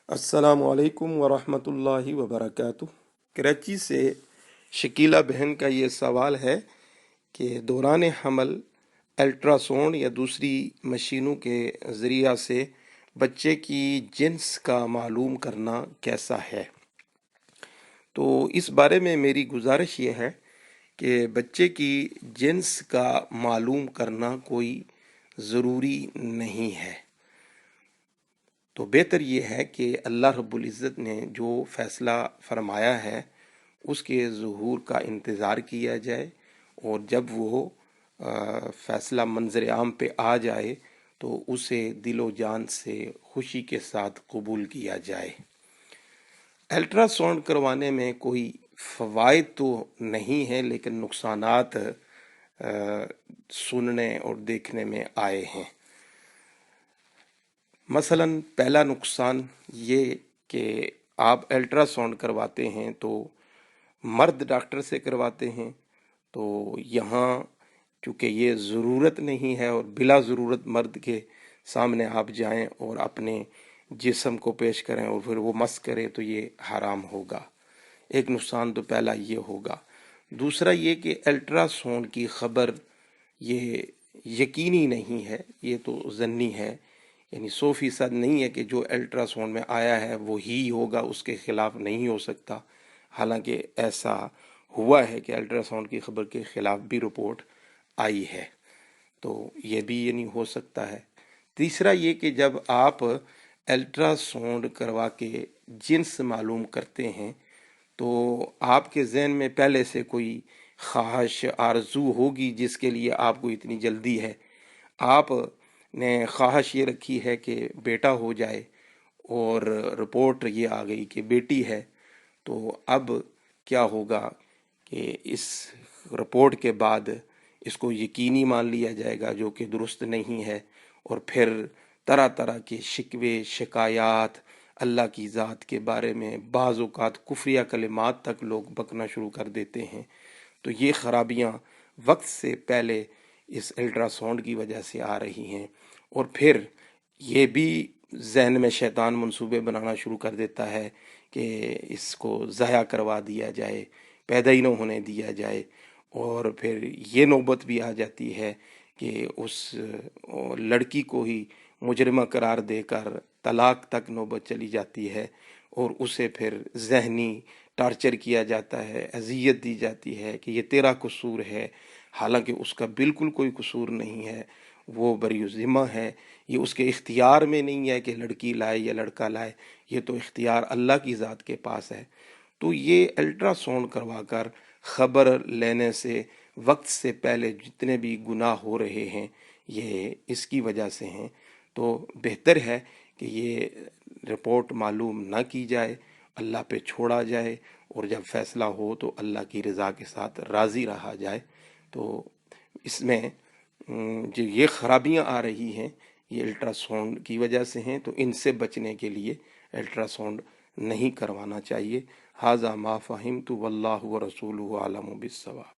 السلام علیکم ورحمۃ اللہ وبرکاتہ۔ کراچی سے شکیلہ بہن کا یہ سوال ہے کہ دوران حمل الٹرا ساؤنڈ یا دوسری مشینوں کے ذریعہ سے بچے کی جنس کا معلوم کرنا کیسا ہے؟ تو اس بارے میں میری گزارش یہ ہے کہ بچے کی جنس کا معلوم کرنا کوئی ضروری نہیں ہے۔ تو بہتر یہ ہے کہ اللہ رب العزت نے جو فیصلہ فرمایا ہے اس کے ظہور کا انتظار کیا جائے، اور جب وہ فیصلہ منظر عام پہ آ جائے تو اسے دل و جان سے خوشی کے ساتھ قبول کیا جائے۔ الٹرا ساؤنڈ کروانے میں کوئی فوائد تو نہیں ہے، لیکن نقصانات سننے اور دیکھنے میں آئے ہیں۔ مثلا پہلا نقصان یہ کہ آپ الٹرا ساؤنڈ کرواتے ہیں تو مرد ڈاکٹر سے کرواتے ہیں، تو یہاں چونکہ یہ ضرورت نہیں ہے اور بلا ضرورت مرد کے سامنے آپ جائیں اور اپنے جسم کو پیش کریں اور پھر وہ مس کرے تو یہ حرام ہوگا۔ ایک نقصان تو پہلا یہ ہوگا۔ دوسرا یہ کہ الٹرا ساؤنڈ کی خبر یہ یقینی نہیں ہے، یہ تو ضنی ہے، یعنی 100% نہیں ہے کہ جو الٹرا ساؤنڈ میں آیا ہے وہی ہوگا، اس کے خلاف نہیں ہو سکتا۔ حالانکہ ایسا ہوا ہے کہ الٹرا ساؤنڈ کی خبر کے خلاف بھی رپورٹ آئی ہے، تو یہ بھی یعنی ہو سکتا ہے۔ تیسرا یہ کہ جب آپ الٹرا ساؤنڈ کروا کے جنس معلوم کرتے ہیں تو آپ کے ذہن میں پہلے سے کوئی خواہش آرزو ہوگی جس کے لیے آپ کو اتنی جلدی ہے۔ آپ نے خواہش یہ رکھی ہے کہ بیٹا ہو جائے اور رپورٹ یہ آ گئی کہ بیٹی ہے، تو اب کیا ہوگا کہ اس رپورٹ کے بعد اس کو یقینی مان لیا جائے گا، جو کہ درست نہیں ہے، اور پھر طرح طرح کے شکوے شکایات اللہ کی ذات کے بارے میں، بعض اوقات کفریہ کلمات تک لوگ بکنا شروع کر دیتے ہیں۔ تو یہ خرابیاں وقت سے پہلے اس الٹرا ساؤنڈ کی وجہ سے آ رہی ہیں، اور پھر یہ بھی ذہن میں شیطان منصوبے بنانا شروع کر دیتا ہے کہ اس کو ضائع کروا دیا جائے، پیدا ہی نہ ہونے دیا جائے، اور پھر یہ نوبت بھی آ جاتی ہے کہ اس لڑکی کو ہی مجرمہ قرار دے کر طلاق تک نوبت چلی جاتی ہے، اور اسے پھر ذہنی ٹارچر کیا جاتا ہے، اذیت دی جاتی ہے کہ یہ تیرا قصور ہے، حالانکہ اس کا بالکل کوئی قصور نہیں ہے، وہ بری ذمہ ہے۔ یہ اس کے اختیار میں نہیں ہے کہ لڑکی لائے یا لڑکا لائے، یہ تو اختیار اللہ کی ذات کے پاس ہے۔ تو یہ الٹرا ساؤنڈ کروا کر خبر لینے سے وقت سے پہلے جتنے بھی گناہ ہو رہے ہیں یہ اس کی وجہ سے ہیں۔ تو بہتر ہے کہ یہ رپورٹ معلوم نہ کی جائے، اللہ پہ چھوڑا جائے، اور جب فیصلہ ہو تو اللہ کی رضا کے ساتھ راضی رہا جائے۔ تو اس میں جو یہ خرابیاں آ رہی ہیں یہ الٹرا ساؤنڈ کی وجہ سے ہیں، تو ان سے بچنے کے لیے الٹرا ساؤنڈ نہیں کروانا چاہیے۔ ھذا ما فہمت واللہ ورسولہ اعلم بالصواب۔